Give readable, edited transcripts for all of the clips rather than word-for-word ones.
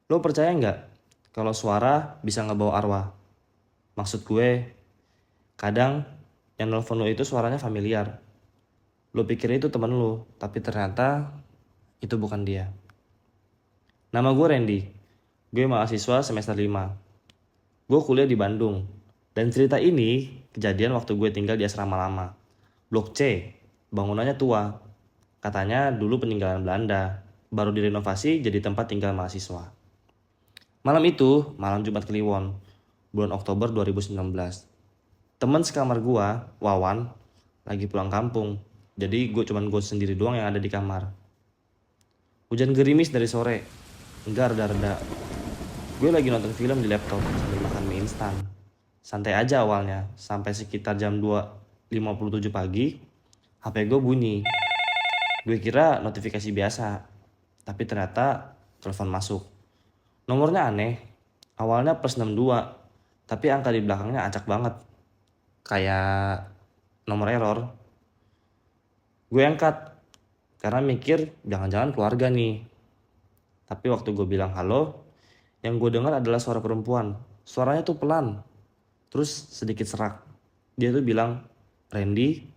Lo percaya nggak kalau suara bisa ngebawa arwah? Maksud gue, kadang yang nelfon lo itu suaranya familiar. Lo pikir itu temen lo, tapi ternyata itu bukan dia. Nama gue Randy. Gue mahasiswa semester 5. Gue kuliah di Bandung. Dan cerita ini kejadian waktu gue tinggal di asrama lama. Blok C, bangunannya tua. Katanya dulu peninggalan Belanda. Baru direnovasi jadi tempat tinggal mahasiswa. Malam itu, malam Jumat Kliwon, bulan Oktober 2019. Temen sekamar gua, Wawan, lagi pulang kampung. Jadi gue sendiri doang yang ada di kamar. Hujan gerimis dari sore, enggak reda-reda. Gue lagi nonton film di laptop sambil makan mie instan. Santai aja awalnya, sampai sekitar jam 2.57 pagi, HP gue bunyi. Gue kira notifikasi biasa, tapi ternyata telepon masuk. Nomornya aneh, awalnya plus 62, tapi angka di belakangnya acak banget. Kayak nomor error. Gue angkat, karena mikir jangan-jangan keluarga nih. Tapi waktu gue bilang halo, yang gue dengar adalah suara perempuan. Suaranya tuh pelan, terus sedikit serak. Dia tuh bilang, Randy,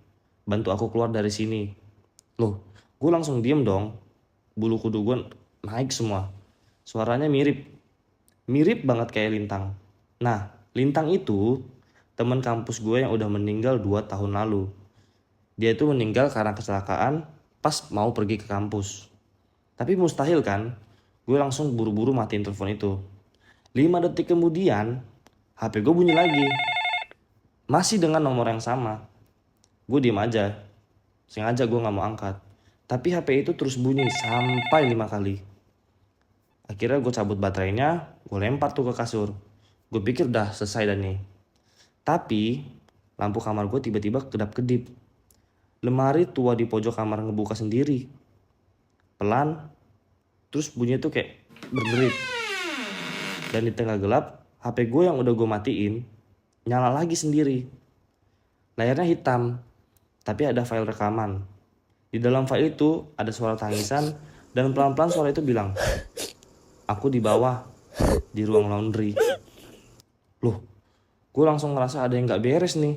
bantu aku keluar dari sini. Loh, gue langsung diem dong. Bulu kudu gue naik semua. Suaranya mirip banget kayak Lintang. Nah, Lintang itu teman kampus gue yang udah meninggal 2 tahun lalu. Dia itu meninggal karena kecelakaan pas mau pergi ke kampus. Tapi mustahil kan? Gue langsung buru-buru matiin telepon itu. 5 detik kemudian, HP gue bunyi lagi. Masih dengan nomor yang sama. Gue diem aja. Sengaja gue gak mau angkat. Tapi HP itu terus bunyi sampai 5 kali. Akhirnya gue cabut baterainya, gue lempar tuh ke kasur. Gue pikir udah selesai dan nih. Tapi lampu kamar gue tiba-tiba kedap-kedip. Lemari tua di pojok kamar ngebuka sendiri. Pelan, terus bunyinya tuh kayak berderit. Dan di tengah gelap, HP gue yang udah gue matiin, nyala lagi sendiri. Layarnya hitam, tapi ada file rekaman. Di dalam file itu ada suara tangisan, dan pelan-pelan suara itu bilang, aku di bawah, di ruang laundry. Loh, gue langsung ngerasa ada yang gak beres nih.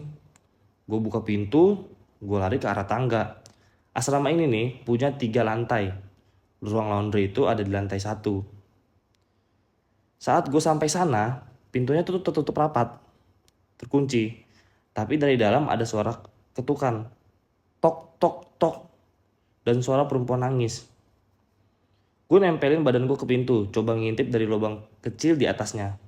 Gue buka pintu, gue lari ke arah tangga. Asrama ini nih punya 3 lantai. Ruang laundry itu ada di lantai 1. Saat gue sampai sana, pintunya tuh tertutup rapat, terkunci. Tapi dari dalam ada suara ketukan. Tok, tok, tok. Dan suara perempuan nangis. Gue nempelin badan gue ke pintu, coba ngintip dari lubang kecil di atasnya.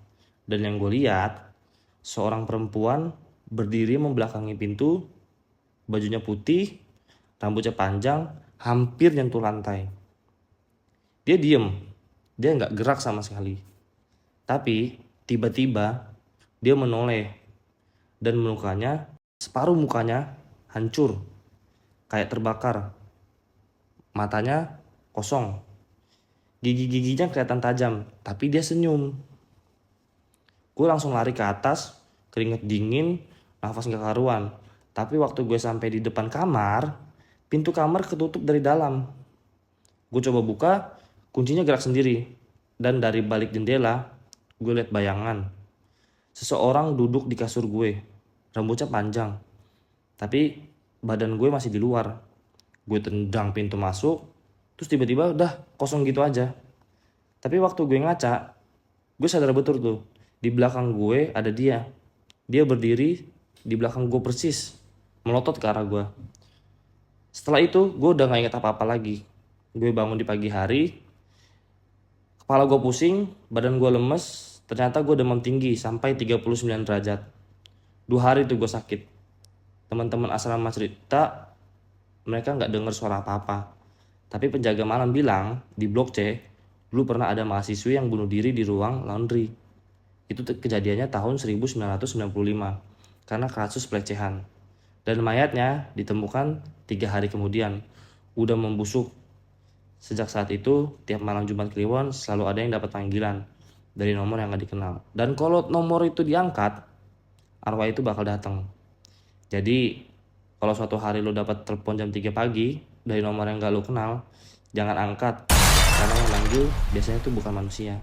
Dan yang gue lihat, seorang perempuan berdiri membelakangi pintu, bajunya putih, rambutnya panjang, hampir nyentuh lantai. Dia diem, dia nggak gerak sama sekali. Tapi tiba-tiba dia menoleh dan separuh mukanya hancur, kayak terbakar. Matanya kosong, gigi-giginya kelihatan tajam, tapi dia senyum. Gue langsung lari ke atas, keringet dingin, nafas gak karuan. Tapi waktu gue sampai di depan kamar, pintu kamar ketutup dari dalam. Gue coba buka, kuncinya gerak sendiri. Dan dari balik jendela, gue lihat bayangan. Seseorang duduk di kasur gue, rambutnya panjang. Tapi badan gue masih di luar. Gue tendang pintu masuk, terus tiba-tiba udah kosong gitu aja. Tapi waktu gue ngaca, gue sadar betul tuh, di belakang gue ada dia. Dia berdiri di belakang gue persis, melotot ke arah gue. Setelah itu gue udah gak inget apa-apa lagi. Gue bangun di pagi hari, kepala gue pusing, badan gue lemes, ternyata gue demam tinggi sampai 39 derajat. 2 hari tuh gue sakit. Teman-teman asrama cerita, mereka gak denger suara apa-apa. Tapi penjaga malam bilang, di blok C, dulu pernah ada mahasiswi yang bunuh diri di ruang laundry. Itu kejadiannya tahun 1995 karena kasus pelecehan. Dan mayatnya ditemukan 3 hari kemudian, udah membusuk. Sejak saat itu, tiap malam Jumat Kliwon selalu ada yang dapat panggilan dari nomor yang gak dikenal. Dan kalau nomor itu diangkat, arwah itu bakal datang. Jadi, kalau suatu hari lo dapat telepon jam 3 pagi dari nomor yang gak lo kenal, jangan angkat. Karena yang manggil biasanya itu bukan manusia.